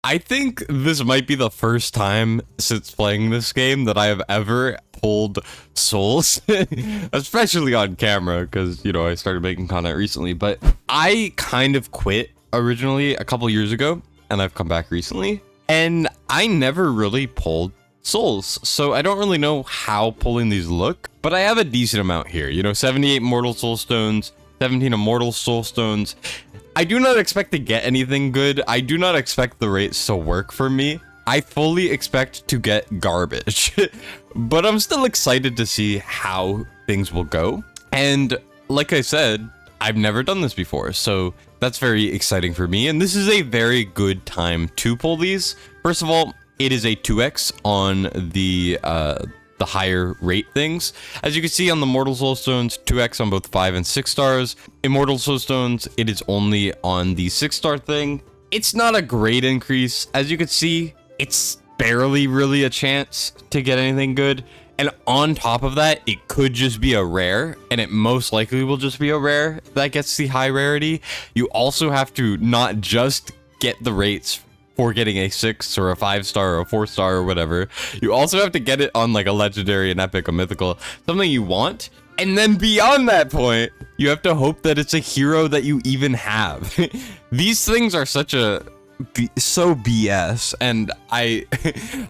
I think this might be the first time since playing this game that I have ever pulled souls, especially on camera, because, you know, I started making content recently, but I kind of quit originally a couple years ago, and I've come back recently, and I never really pulled souls, so I don't really know how pulling these look, but I have a decent amount here, you know, 78 Mortal Soulstones, 17 Immortal Soulstones. I do not expect to get anything good. I do not expect the rates to work for me. I fully expect to get garbage, but I'm still excited to see how things will go. And like I said, I've never done this before, so that's very exciting for me. And this is a very good time to pull these. First of all, it is a 2x on the higher rate things. As you can see on the Mortal Soulstones, 2x on both 5 and 6 stars. Immortal Soulstones, it is only on the 6-star thing. It's not a great increase. As you can see, it's barely really a chance to get anything good. And on top of that, it could just be a rare, and it most likely will just be a rare that gets the high rarity. You also have to not just get the rates for getting a 6 or a 5-star or a 4-star or whatever. You also have to get it on like a legendary, an epic, a mythical, something you want. And then beyond that point, you have to hope that it's a hero that you even have. These things are so BS, and I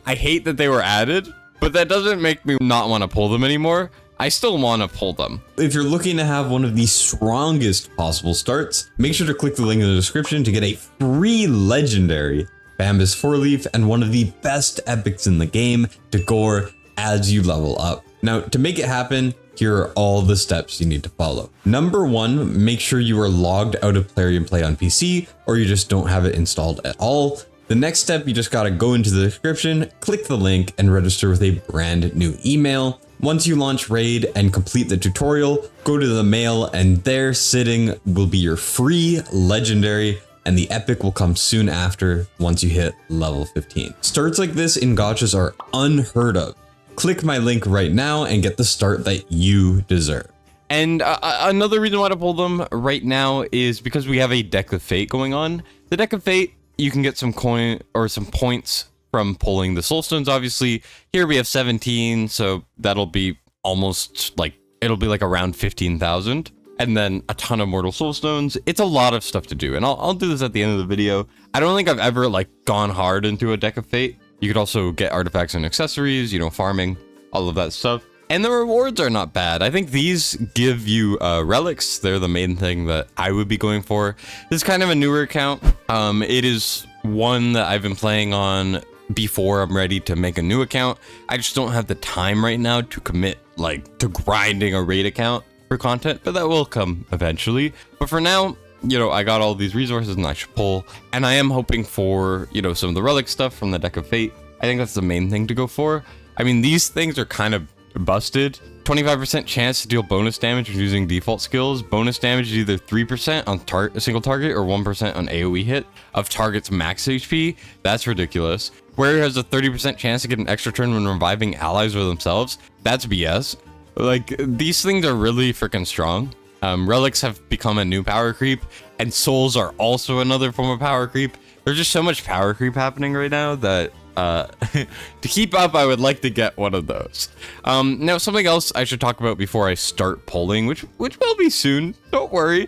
I hate that they were added, but that doesn't make me not want to pull them anymore. I still want to pull them. If you're looking to have one of the strongest possible starts, make sure to click the link in the description to get a free legendary Bambus 4-leaf and one of the best epics in the game to gore as you level up. Now, to make it happen, here are all the steps you need to follow. Number 1, make sure you are logged out of Plarium Play on PC, or you just don't have it installed at all. The next step, you just gotta go into the description, click the link, and register with a brand new email. Once you launch Raid and complete the tutorial, go to the mail, and there sitting will be your free legendary, and the epic will come soon after once you hit level 15. Starts like this in gachas are unheard of. Click my link right now and get the start that you deserve. And another reason why to pull them right now is because we have a Deck of Fate going on. The Deck of Fate, you can get some coin or some points from pulling the Soulstones. Obviously, here we have 17, so that'll be almost like, it'll be like around 15,000. And then a ton of Mortal Soulstones. It's a lot of stuff to do, and I'll do this at the end of the video. I don't think I've ever like gone hard into a Deck of Fate. You could also get artifacts and accessories, you know, farming, all of that stuff. And the rewards are not bad. I think these give you relics. They're the main thing that I would be going for. This is kind of a newer account. It is one that I've been playing on before I'm ready to make a new account. I just don't have the time right now to commit like to grinding a raid account for content, but that will come eventually. But for now, you know, I got all these resources and I should pull, and I am hoping for, you know, some of the relic stuff from the Deck of Fate. I think that's the main thing to go for. I mean, these things are kind of busted. 25% chance to deal bonus damage using default skills. Bonus damage is either 3% on a single target or 1% on AoE hit of target's max HP. That's ridiculous. Warrior has a 30% chance to get an extra turn when reviving allies or themselves. That's BS. Like, these things are really freaking strong. Relics have become a new power creep, and souls are also another form of power creep. There's just so much power creep happening right now that to keep up, I would like to get one of those. Now, something else I should talk about before I start pulling, which will be soon, don't worry.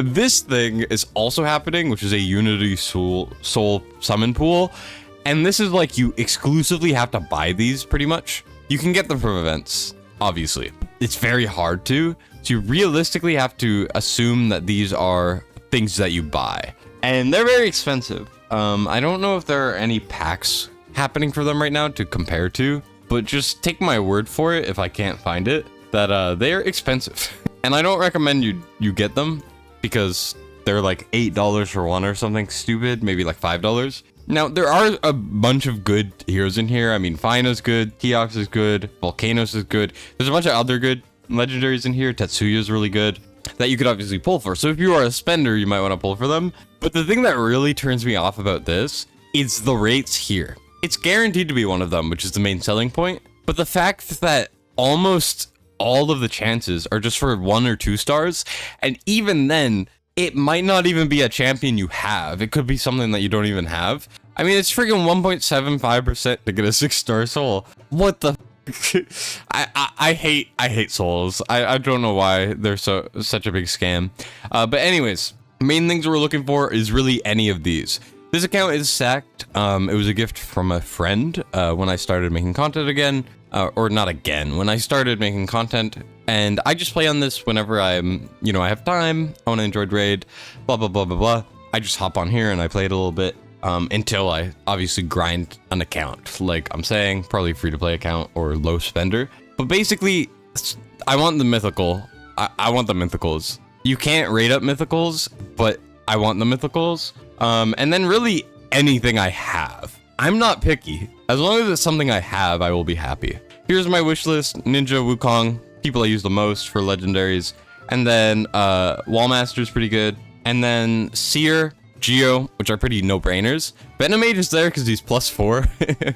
This thing is also happening, which is a Unity Soul Summon Pool, and this is like you exclusively have to buy these pretty much. You can get them from events, obviously. It's very hard to, so you realistically have to assume that these are things that you buy, and they're very expensive. I don't know if there are any packs happening for them right now to compare to, but just take my word for it if I can't find it, that they're expensive. And I don't recommend you get them because they're like $8 for one or something stupid, maybe like $5. Now, there are a bunch of good heroes in here. I mean, Fina's good, Teox is good, Volcanoes is good. There's a bunch of other good legendaries in here. Tetsuya's really good that you could obviously pull for. So if you are a spender, you might want to pull for them. But the thing that really turns me off about this is the rates here. It's guaranteed to be one of them, which is the main selling point. But the fact that almost all of the chances are just for 1 or 2 stars, and even then, it might not even be a champion you have. It could be something that you don't even have. I mean, it's freaking 1.75% to get a 6-star soul. What the? I hate souls. I don't know why they're such a big scam. But anyways, main things we're looking for is really any of these. This account is sacked. It was a gift from a friend when I started making content again. Or not again, when I started making content. And I just play on this whenever I'm, I have time. I want to enjoy raid, blah, blah, blah, blah, blah. I just hop on here and I play it a little bit until I obviously grind an account. Like I'm saying, probably free to play account or low spender. But basically, I want the mythical. I want the mythicals. You can't rate up mythicals, but I want the mythicals. And then really anything I have. I'm not picky. As long as it's something I have, I will be happy. Here's my wish list. Ninja, Wukong, people I use the most for legendaries. And then Wallmaster's pretty good. And then Seer, Geo, which are pretty no-brainers. Venomage is there because he's +4.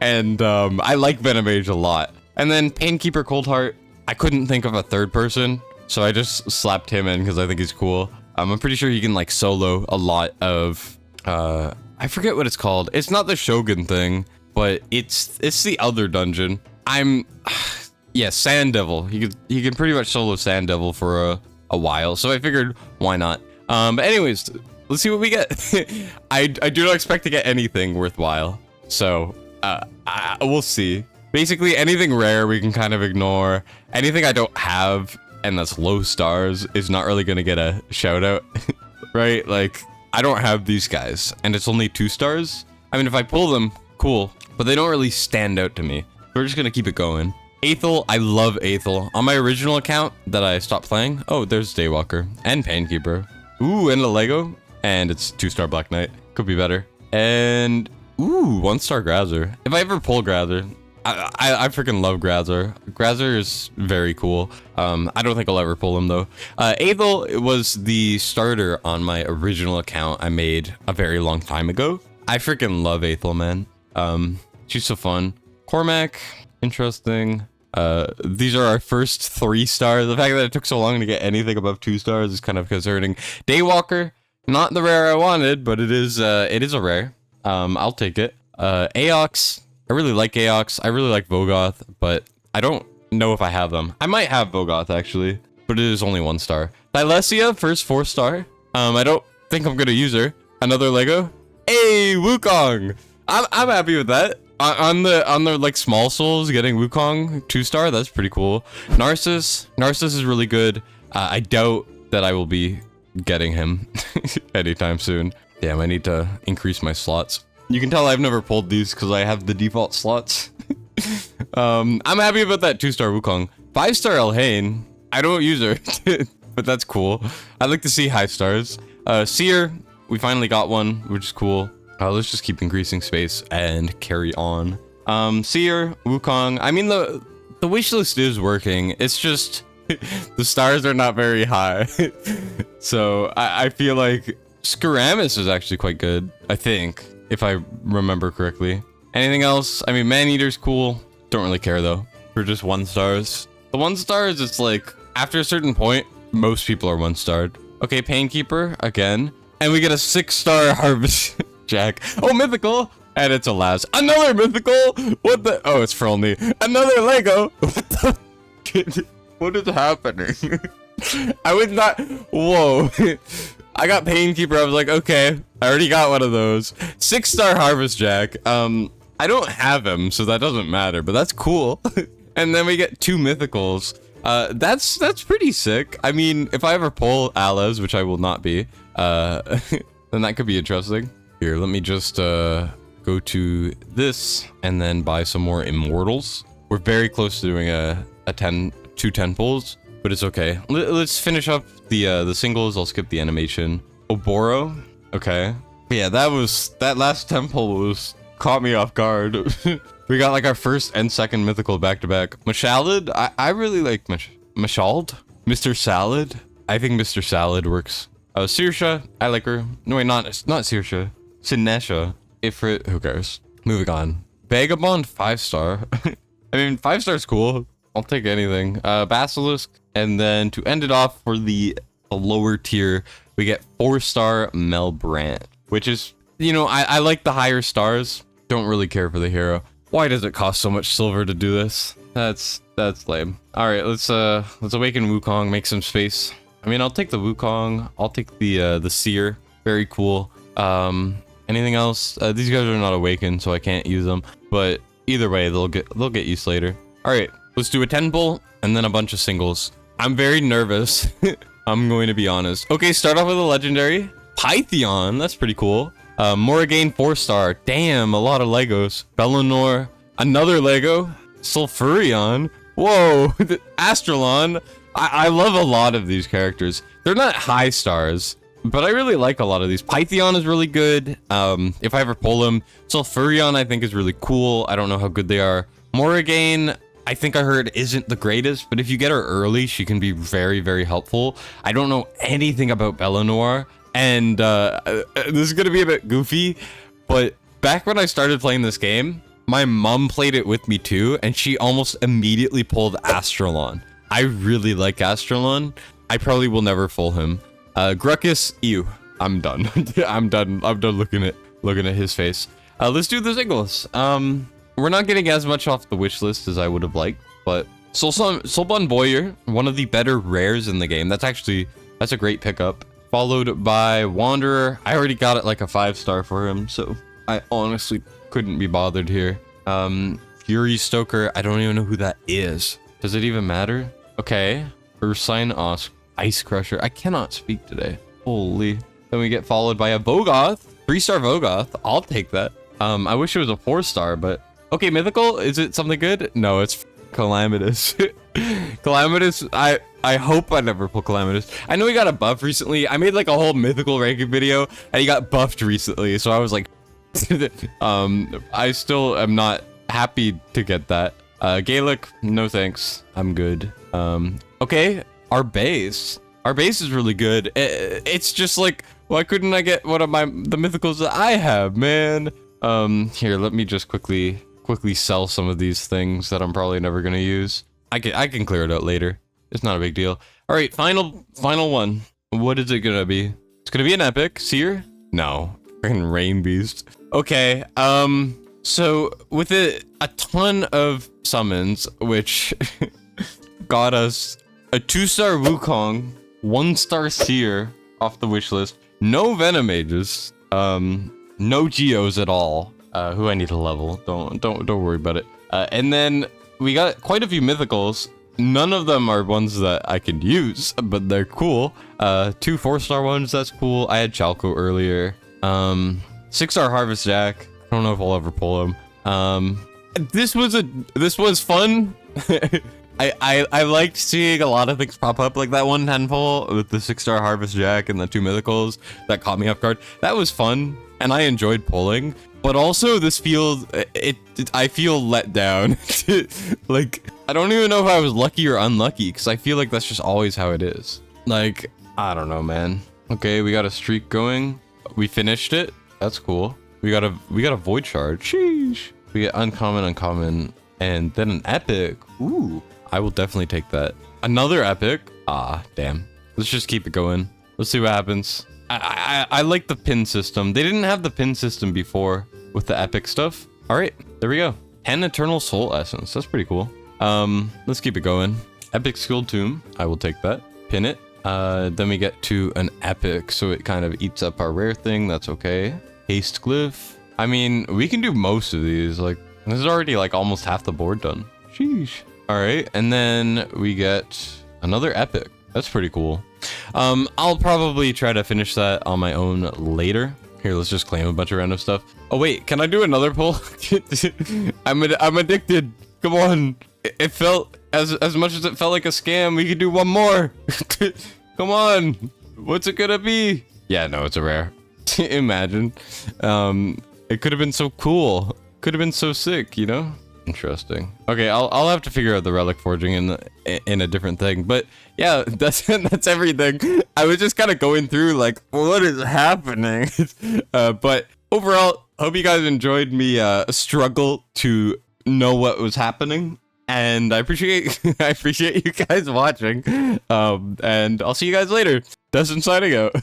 And I like Venomage a lot. And then Painkeeper Coldheart, I couldn't think of a third person. So I just slapped him in because I think he's cool. I'm pretty sure he can like solo a lot of... I forget what it's called. It's not the Shogun thing, but it's the other dungeon. Yeah, Sand Devil. He can pretty much solo Sand Devil for a while, so I figured why not. But anyways, let's see what we get. I do not expect to get anything worthwhile, so we'll see. Basically, anything rare we can kind of ignore. Anything I don't have and that's low stars is not really gonna get a shout out, right? Like. I don't have these guys, and it's only 2 stars. I mean, if I pull them, cool, but they don't really stand out to me. We're just gonna keep it going. Aethel, I love Aethel. On my original account that I stopped playing, oh, there's Daywalker and Painkeeper. Ooh, and a Lego, and it's 2-star Black Knight. Could be better. And, ooh, 1-star Grazer. If I ever pull Grazer, I freaking love Grazer. Grazer is very cool. I don't think I'll ever pull him though. Aethel was the starter on my original account I made a very long time ago. I freaking love Aethel, man. She's so fun. Cormac, interesting. These are our first 3 stars. The fact that it took so long to get anything above 2 stars is kind of concerning. Daywalker, not the rare I wanted, but it is a rare. I'll take it. Aox. I really like Aox. I really like Vogoth, but I don't know if I have them. I might have Vogoth actually, but it is only 1 star. Thylesia, first 4 star. I don't think I'm gonna use her. Another Lego. Hey, Wukong. I'm happy with that. On the like small souls, getting Wukong 2 star. That's pretty cool. Narcissus is really good. I doubt that I will be getting him anytime soon. Damn, I need to increase my slots. You can tell I've never pulled these because I have the default slots. I'm happy about that 2-star Wukong. 5-star Elhain. I don't use her, but that's cool. I'd like to see high stars. Seer, we finally got one, which is cool. Let's just keep increasing space and carry on. Seer, Wukong. I mean, the wishlist is working. It's just the stars are not very high. So I feel like Skaramis is actually quite good, I think. If I remember correctly. Anything else? I mean, Man-Eater's cool. Don't really care though. For just 1 stars. The 1 stars, it's like, after a certain point, most people are 1-starred. Okay, Painkeeper, again. And we get a 6-star Harvest Jack. Oh, Mythical! And it's a last. Another Mythical! What the? Oh, it's for only. Another Lego! What the? What is happening? I would not. Whoa. I got Painkeeper. I was like, okay, I already got one of those. 6-star Harvest Jack. I don't have him, so that doesn't matter, but that's cool. And then we get 2 Mythicals. That's pretty sick. I mean, if I ever pull Alez, which I will not be, then that could be interesting. Here, let me just go to this and then buy some more Immortals. We're very close to doing two 10 pulls. But it's okay. Let's finish up the singles. I'll skip the animation. Oboro. Okay. Yeah, that last temple caught me off guard. We got like our first and second mythical back to back. Mashalad. I really like Mashald. Mr. Salad. I think Mr. Salad works. Sirsha. I like her. No, wait, not Sirsha. Sinesha. Ifrit. Who cares? Moving on. Vagabond 5-star. I mean, 5-star is cool. I'll take anything. Basilisk. And then to end it off for the lower tier, we get 4-star Mel Brandt, which is, you know, I like the higher stars. Don't really care for the hero. Why does it cost so much silver to do this? That's lame. All right, let's awaken Wukong, make some space. I mean, I'll take the Wukong. I'll take the Seer. Very cool. Anything else? These guys are not awakened, so I can't use them. But either way, they'll get used later. All right, let's do a 10 pull and then a bunch of singles. I'm very nervous. I'm going to be honest. Okay, start off with a legendary. Pythion, that's pretty cool. Morrigan 4-star. Damn, a lot of Legos. Bellinor, another Lego. Sulfurion. Whoa, Astralon. I love a lot of these characters. They're not high stars, but I really like a lot of these. Pythion is really good. If I ever pull him. Sulfurion, I think, is really cool. I don't know how good they are. Morrigan, I think I heard isn't the greatest, but if you get her early, she can be very, very helpful. I don't know anything about Bellinor, and this is gonna be a bit goofy, but back when I started playing this game, my mom played it with me too, and she almost immediately pulled Astralon. I really like Astralon. I probably will never pull him. Gruckus, ew. I'm done. I'm done looking at his face. Let's do the singles. We're not getting as much off the wish list as I would have liked, but Soulbon Boyer, one of the better rares in the game. That's a great pickup. Followed by Wanderer. I already got it like a 5-star for him, so I honestly couldn't be bothered here. Fury Stoker, I don't even know who that is. Does it even matter? Okay. Ursine Osk, Ice Crusher. I cannot speak today. Holy. Then we get followed by a Vogoth. 3-star Vogoth. I'll take that. I wish it was a 4-star, but okay, Mythical. Is it something good? No, it's Calamitous. Calamitous, I hope I never pull Calamitous. I know he got a buff recently. I made like a whole Mythical ranking video and he got buffed recently, so I was like I still am not happy to get that. Gaelic, no thanks. I'm good. Okay, our base is really good. It's just like, why couldn't I get one of the mythicals that I have, man? Here, let me just quickly sell some of these things that I'm probably never gonna use. I can clear it out later. It's not a big deal. All right, final one. What is it gonna be? It's gonna be an epic. Seer? No, freaking Rain Beast. Okay. So with a ton of summons, which got us a 2-star Wukong, 1-star Seer off the wish list, no Venom Mages, no Geos at all, who I need to level. Don't worry about it. And then we got quite a few mythicals. None of them are ones that I could use, but they're cool. 2 4-star ones, that's cool. I had Chalco earlier. 6-star Harvest Jack. I don't know if I'll ever pull him. This was fun. I liked seeing a lot of things pop up, like that 110 pull with the 6-star Harvest Jack and the 2 mythicals that caught me off guard. That was fun, and I enjoyed pulling. But also, this feels I feel let down. Like, I don't even know if I was lucky or unlucky, because I feel like that's just always how it is. Like, I don't know, man. Okay, we got a streak going. We finished it. That's cool. We got a Void Shard. Sheesh. We get uncommon, and then an epic. Ooh, I will definitely take that. Another epic. Ah, damn. Let's just keep it going. Let's see what happens. I like the pin system. They didn't have the pin system before with the epic stuff. All right, there we go. 10 Eternal Soul Essence. That's pretty cool. Let's keep it going. Epic Skill Tomb. I will take that. Pin it. Then we get to an epic, so it kind of eats up our rare thing. That's okay. Haste Glyph. I mean, we can do most of these. Like, this is already like almost half the board done. Sheesh. All right, and then we get another epic. That's pretty cool. I'll probably try to finish that on my own later. Here, let's just claim a bunch of random stuff. Oh wait, can I do another pull? I'm addicted. Come on. It felt as much as it felt like a scam. We could do one more. Come on. What's it gonna be? Yeah, no, it's a rare. Imagine. It could have been so cool. Could have been so sick, you know? Interesting. Okay, I'll have to figure out the relic forging in a different thing. But yeah, that's everything. I was just kind of going through like, what is happening? But overall, hope you guys enjoyed me struggle to know what was happening. And I appreciate you guys watching. And I'll see you guys later. Dustin signing out.